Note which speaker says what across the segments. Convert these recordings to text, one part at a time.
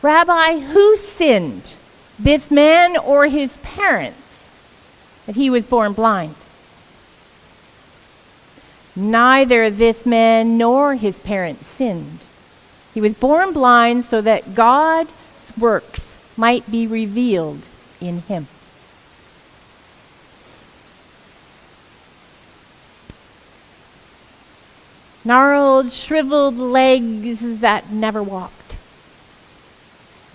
Speaker 1: "Rabbi, who sinned, this man or his parents, that he was born blind?" "Neither this man nor his parents sinned. He was born blind so that God's works might be revealed in him." Gnarled, shriveled legs that never walked.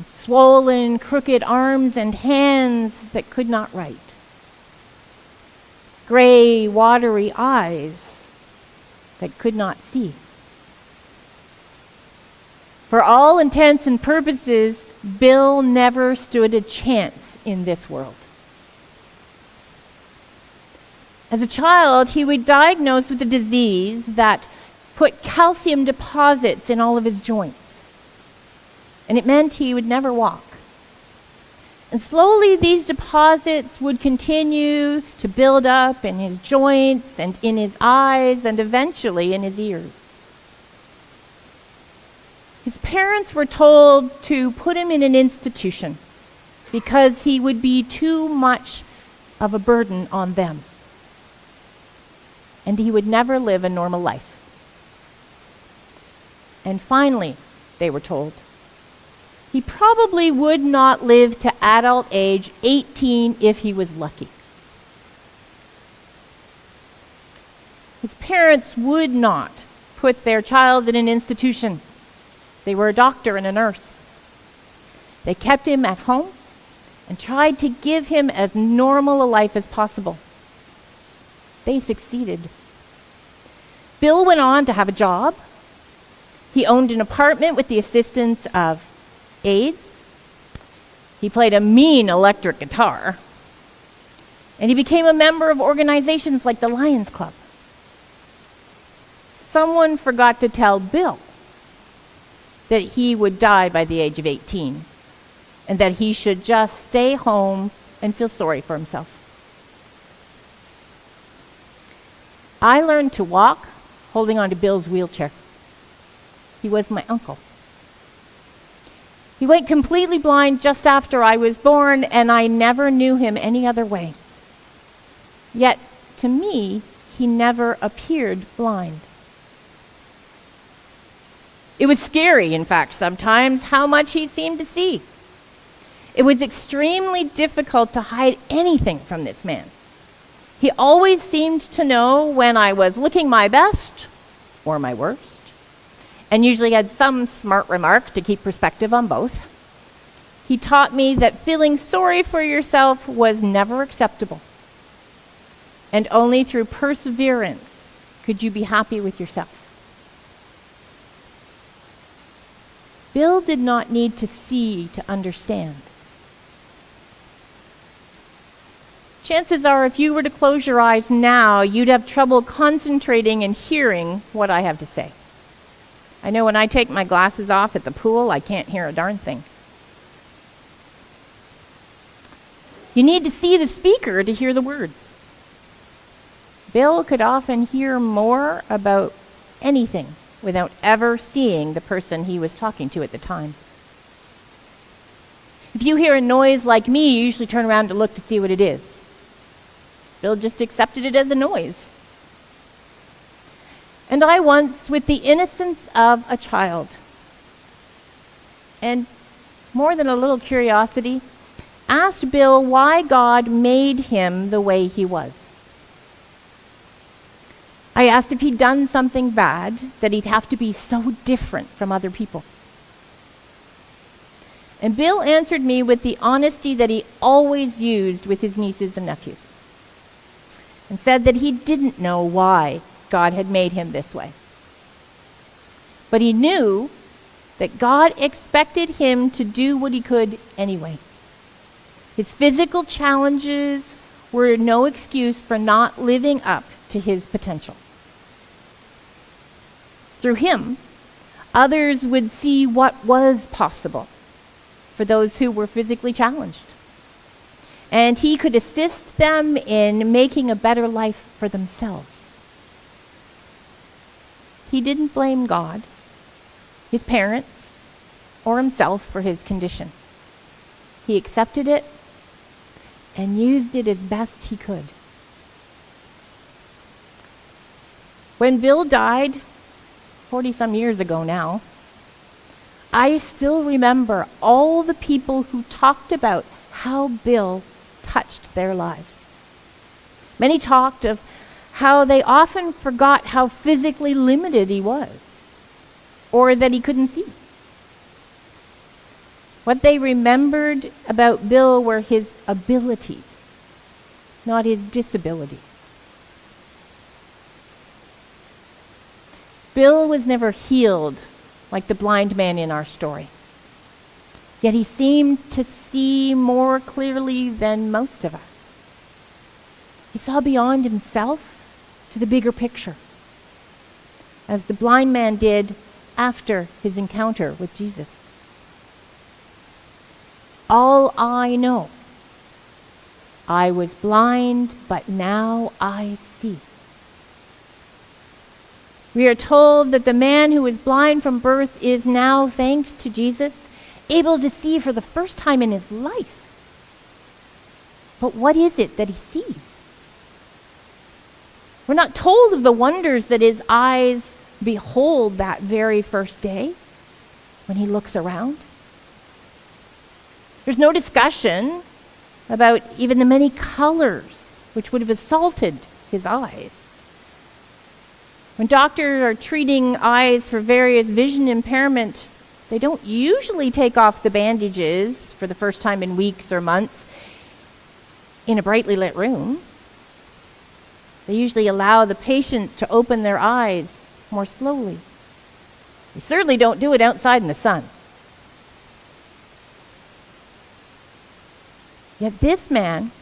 Speaker 1: Swollen, crooked arms and hands that could not write. Gray, watery eyes that could not see. For all intents and purposes, Bill never stood a chance in this world. As a child, he was diagnosed with a disease that put calcium deposits in all of his joints. And it meant he would never walk. And slowly these deposits would continue to build up in his joints and in his eyes and eventually in his ears. His parents were told to put him in an institution because he would be too much of a burden on them. And he would never live a normal life. And finally, they were told, he probably would not live to adult age 18 if he was lucky. His parents would not put their child in an institution. They were a doctor and a nurse. They kept him at home and tried to give him as normal a life as possible. They succeeded. Bill went on to have a job. He owned an apartment with the assistance of aides. He played a mean electric guitar. And he became a member of organizations like the Lions Club. Someone forgot to tell Bill that he would die by the age of 18 and that he should just stay home and feel sorry for himself. I learned to walk holding onto Bill's wheelchair. He was my uncle. He went completely blind just after I was born, and I never knew him any other way. Yet, to me, he never appeared blind. It was scary, in fact, sometimes, how much he seemed to see. It was extremely difficult to hide anything from this man. He always seemed to know when I was looking my best or my worst, and usually had some smart remark to keep perspective on both. He taught me that feeling sorry for yourself was never acceptable, and only through perseverance could you be happy with yourself. Bill did not need to see to understand. Chances are, if you were to close your eyes now, you'd have trouble concentrating and hearing what I have to say. I know when I take my glasses off at the pool, I can't hear a darn thing. You need to see the speaker to hear the words. Bill could often hear more about anything without ever seeing the person he was talking to at the time. If you hear a noise like me, you usually turn around to look to see what it is. Bill just accepted it as a noise. And I once, with the innocence of a child, and more than a little curiosity, asked Bill why God made him the way he was. I asked if he'd done something bad that he'd have to be so different from other people. And Bill answered me with the honesty that he always used with his nieces and nephews, and said that he didn't know why God had made him this way. But he knew that God expected him to do what he could anyway. His physical challenges were no excuse for not living up to his potential. Through him, others would see what was possible for those who were physically challenged. And he could assist them in making a better life for themselves. He didn't blame God, his parents, or himself for his condition. He accepted it and used it as best he could. When Bill died, 40-some years ago now, I still remember all the people who talked about how Bill touched their lives. Many talked of how they often forgot how physically limited he was, or that he couldn't see. What they remembered about Bill were his abilities, not his disabilities. Bill was never healed like the blind man in our story. Yet he seemed to see more clearly than most of us. He saw beyond himself to the bigger picture, as the blind man did after his encounter with Jesus. All I know, I was blind, but now I see. We are told that the man who was blind from birth is now, thanks to Jesus, able to see for the first time in his life. But what is it that he sees? We're not told of the wonders that his eyes behold that very first day when he looks around. There's no discussion about even the many colors which would have assaulted his eyes. When doctors are treating eyes for various vision impairment, they don't usually take off the bandages for the first time in weeks or months in a brightly lit room. They usually allow the patients to open their eyes more slowly. They certainly don't do it outside in the sun. Yet this man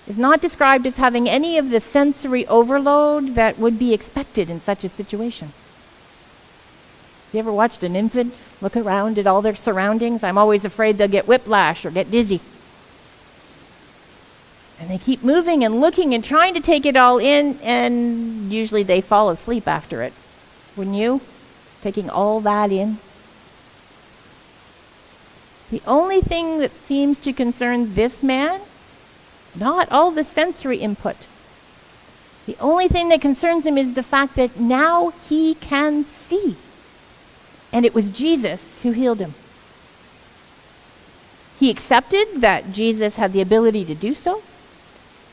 Speaker 1: is not described as having any of the sensory overload that would be expected in such a situation. Have you ever watched an infant look around at all their surroundings? I'm always afraid they'll get whiplash or get dizzy. And they keep moving and looking and trying to take it all in, and usually they fall asleep after it. Wouldn't you? Taking all that in. The only thing that seems to concern this man is not all the sensory input. The only thing that concerns him is the fact that now he can see. And it was Jesus who healed him. He accepted that Jesus had the ability to do so,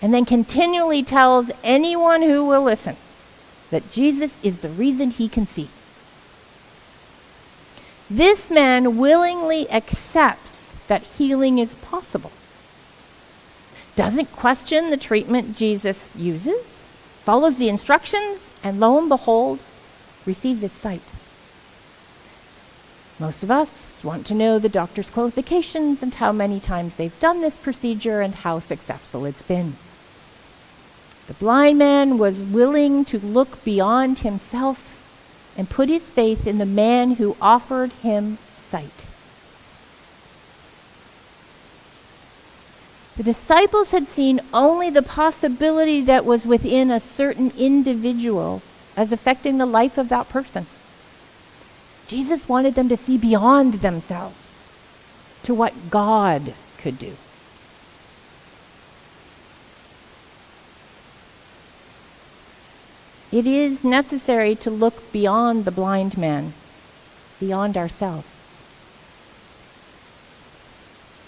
Speaker 1: and then continually tells anyone who will listen that Jesus is the reason he can see. This man willingly accepts that healing is possible, doesn't question the treatment Jesus uses, follows the instructions, and lo and behold, receives his sight. Most of us want to know the doctor's qualifications and how many times they've done this procedure and how successful it's been. The blind man was willing to look beyond himself and put his faith in the man who offered him sight. The disciples had seen only the possibility that was within a certain individual as affecting the life of that person. Jesus wanted them to see beyond themselves to what God could do. It is necessary to look beyond the blind man, beyond ourselves.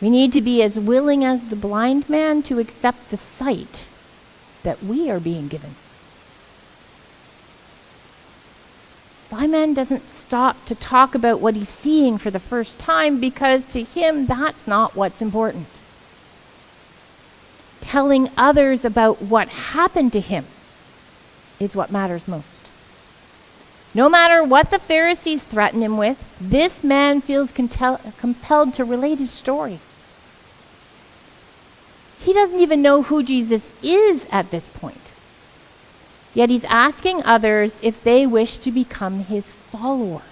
Speaker 1: We need to be as willing as the blind man to accept the sight that we are being given. The blind man doesn't stop to talk about what he's seeing for the first time because to him that's not what's important. Telling others about what happened to him is what matters most. No matter what the Pharisees threaten him with, this man feels compelled to relate his story. He doesn't even know who Jesus is at this point. Yet he's asking others if they wish to become his followers.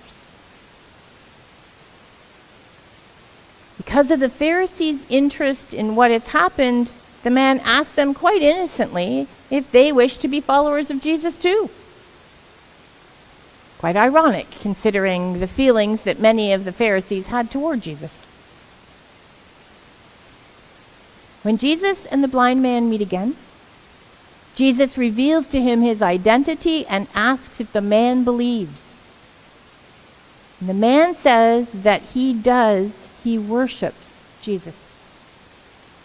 Speaker 1: Because of the Pharisees' interest in what has happened, the man asks them quite innocently if they wish to be followers of Jesus too. Quite ironic, considering the feelings that many of the Pharisees had toward Jesus. When Jesus and the blind man meet again, Jesus reveals to him his identity and asks if the man believes. And the man says that he worships Jesus.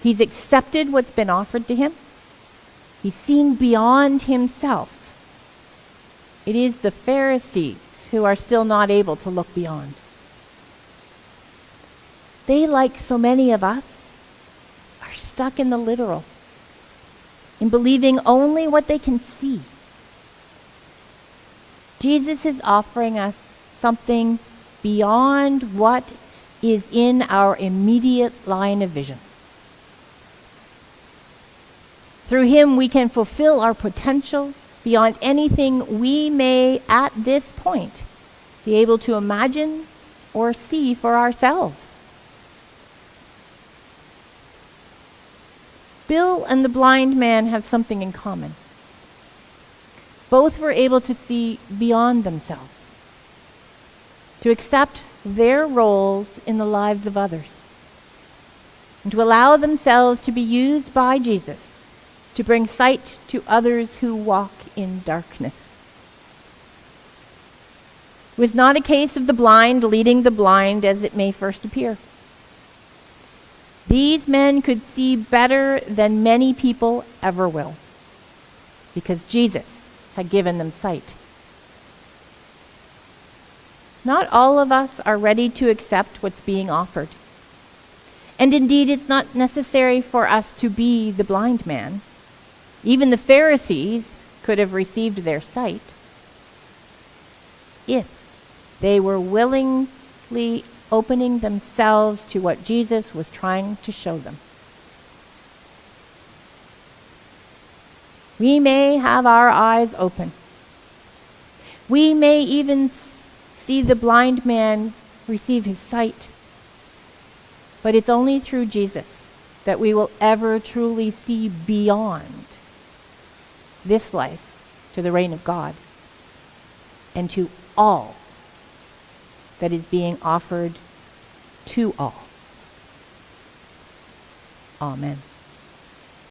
Speaker 1: He's accepted what's been offered to him. He's seen beyond himself. It is the Pharisees who are still not able to look beyond. They, like so many of us, are stuck in the literal, in believing only what they can see. Jesus is offering us something beyond what is in our immediate line of vision. Through him, we can fulfill our potential beyond anything we may, at this point, be able to imagine or see for ourselves. Bill and the blind man have something in common. Both were able to see beyond themselves, to accept their roles in the lives of others, and to allow themselves to be used by Jesus to bring sight to others who walk in darkness. It was not a case of the blind leading the blind as it may first appear. These men could see better than many people ever will, because Jesus had given them sight. Not all of us are ready to accept what's being offered. And indeed, it's not necessary for us to be the blind man. Even the Pharisees could have received their sight if they were willingly opening themselves to what Jesus was trying to show them. We may have our eyes open. We may even see the blind man receive his sight. But it's only through Jesus that we will ever truly see beyond this life to the reign of God and to all that is being offered to all. Amen.